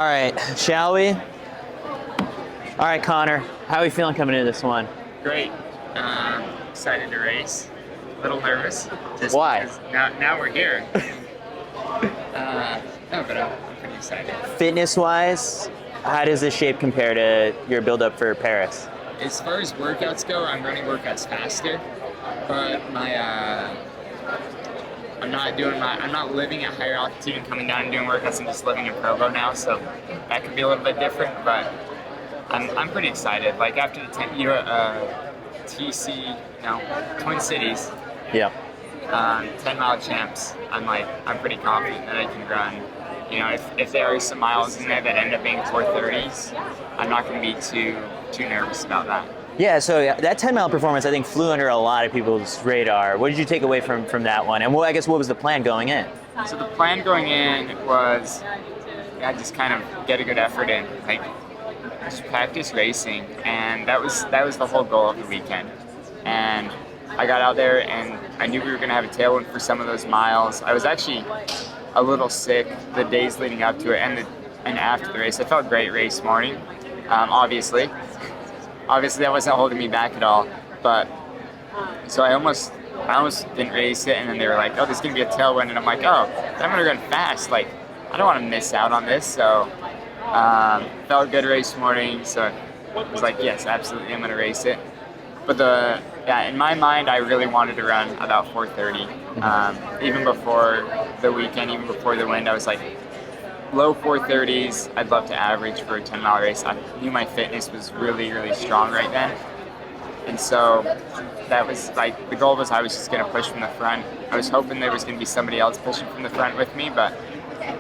All right, shall we? All right, Connor, how are we feeling coming into this one? Great. Excited to race. A little nervous. Just Why? because now we're here. No, but I'm pretty excited. Fitness-wise, how does this shape compare to your build-up for Paris? As far as workouts go, I'm running workouts faster, but I'm not living at higher altitude and coming down and doing workouts. I'm just living in Provo now, so that could be a little bit different. But I'm pretty excited. Like after the Twin Cities, Yeah. 10-mile champs, I'm pretty confident that I can run. You know, if there are some miles in there that end up being 4:30s, I'm not going to be too nervous about that. Yeah, so that 10-mile performance, I think, flew under a lot of people's radar. What did you take away from that one? And I guess what was the plan going in? So the plan going in was, just kind of get a good effort in, like just practice racing, and that was the whole goal of the weekend. And I got out there, and I knew we were going to have a tailwind for some of those miles. I was actually a little sick the days leading up to it, and after the race. I felt great race morning, obviously. Obviously, that wasn't holding me back at all, but so I almost didn't race it, and then they were like, "Oh, there's gonna be a tailwind," and I'm like, "Oh, I'm gonna run fast. Like, I don't want to miss out on this." So, felt good race morning. So I was like, "Yes, absolutely, I'm gonna race it." But in my mind, I really wanted to run about 4:30. Even before the weekend, even before the wind, I was like, low 4:30s, I'd love to average for a 10-mile race. I knew my fitness was really, really strong right then. And so that was like, the goal was I was just going to push from the front. I was hoping there was going to be somebody else pushing from the front with me, but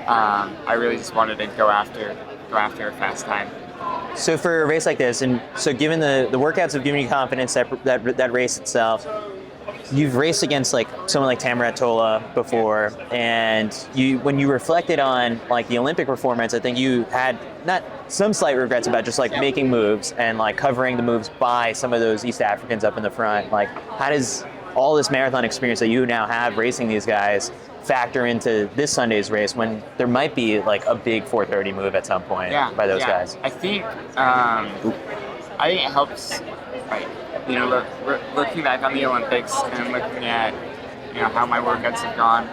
I really just wanted to go after a fast time. So for a race like this, and so given the workouts have given you confidence, that race itself, you've raced against like someone like Tamara Tola before, and when you reflected on like the Olympic performance, I think you had not some slight regrets about just like making moves and like covering the moves by some of those East Africans up in the front. Like, how does all this marathon experience that you now have racing these guys factor into this Sunday's race when there might be like a big 4:30 move at some point by those guys? I think it helps. Like, looking back on the Olympics and looking at how my workouts have gone,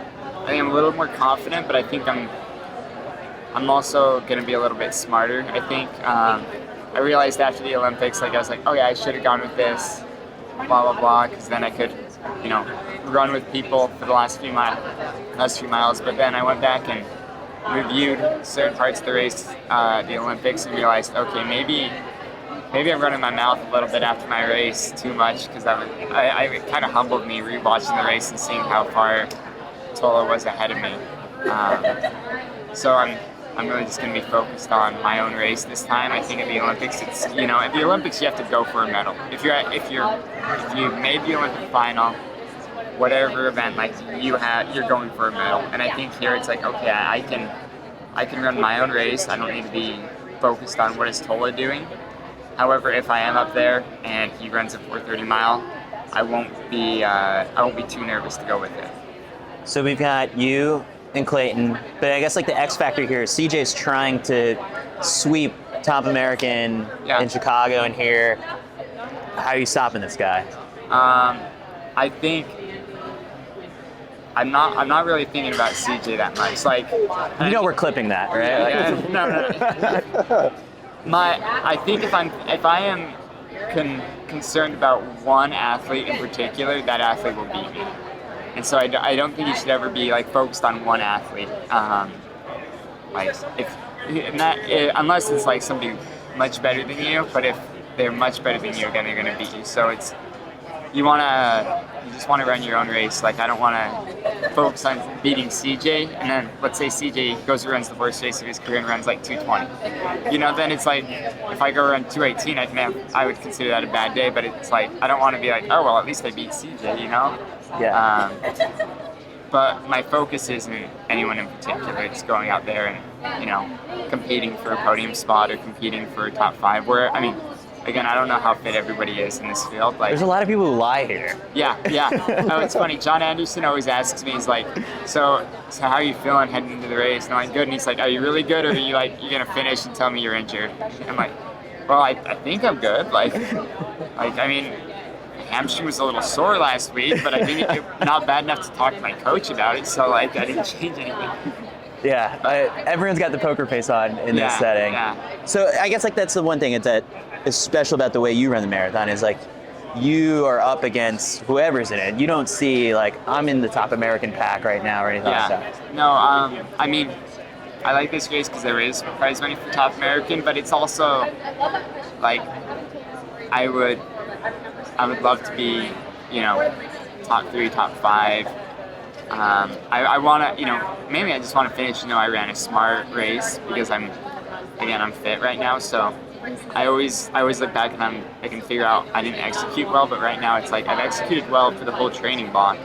I think I'm a little more confident, but I think I'm also going to be a little bit smarter. I think I realized after the Olympics, like I was like, oh yeah, I should have gone with this, blah blah blah, because then I could run with people for the last few miles. But then I went back and reviewed certain parts of the race, the Olympics, and realized, okay, maybe I'm running my mouth a little bit after my race too much, because it kind of humbled me rewatching the race and seeing how far Tola was ahead of me. So I'm really just going to be focused on my own race this time. I think at the Olympics, at the Olympics you have to go for a medal. If you made the Olympic final, whatever event, like you're going for a medal. And I think here it's like, okay, I can run my own race. I don't need to be focused on what is Tola doing. However, if I am up there and he runs a 4:30 mile, I won't be too nervous to go with it. So we've got you and Clayton, but I guess like the X factor here is CJ's trying to sweep top American in Chicago and here. How are you stopping this guy? I think I'm not really thinking about CJ that much. Like, we're clipping that, right? No. I think if I am concerned about one athlete in particular, that athlete will beat me. And so I don't think you should ever be like focused on one athlete. Unless it's like somebody much better than you, but if they're much better than you, then they're going to beat you. So you just want to run your own race. Like, I don't want to focus on beating CJ, and then let's say CJ goes and runs the worst race of his career and runs like 2:20. Then it's like, if I go run 2:18, I would consider that a bad day, but it's like, I don't want to be like, oh, well, at least I beat CJ, Yeah. But my focus isn't anyone in particular. It's going out there and, competing for a podium spot or competing for a top 5, where, again, I don't know how fit everybody is in this field. Like, There's a lot of people who lie here. yeah. Oh, it's funny. John Anderson always asks me, he's like, so how are you feeling heading into the race? And I'm like, good. And he's like, are you really good, or are you like, you're gonna finish and tell me you're injured? And I'm like, well, I think I'm good. Like I mean, hamstring was a little sore last week, but I think it's not bad enough to talk to my coach about it. So like, I didn't change anything. Yeah, everyone's got the poker face on in this setting. Yeah. So I guess like that's the one thing that is special about the way you run the marathon is like you are up against whoever's in it. You don't see like I'm in the top American pack right now or anything like that. No, I mean, I like this race because there is prize money for top American, but it's also like I would love to be, you know, top 3, top 5. I want to, maybe I just want to finish. I ran a smart race because I'm fit right now. So I always look back and I can figure out I didn't execute well, but right now it's like I've executed well for the whole training block.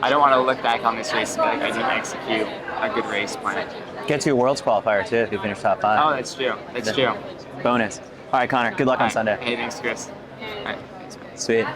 I don't want to look back on this race and be like I didn't execute a good race plan. Get to a Worlds qualifier too if you finish top 5. Oh, that's true. That's true. Bonus. All right, Connor. Good luck on Sunday. Hey, thanks, Chris. All right. Thanks, man. Sweet.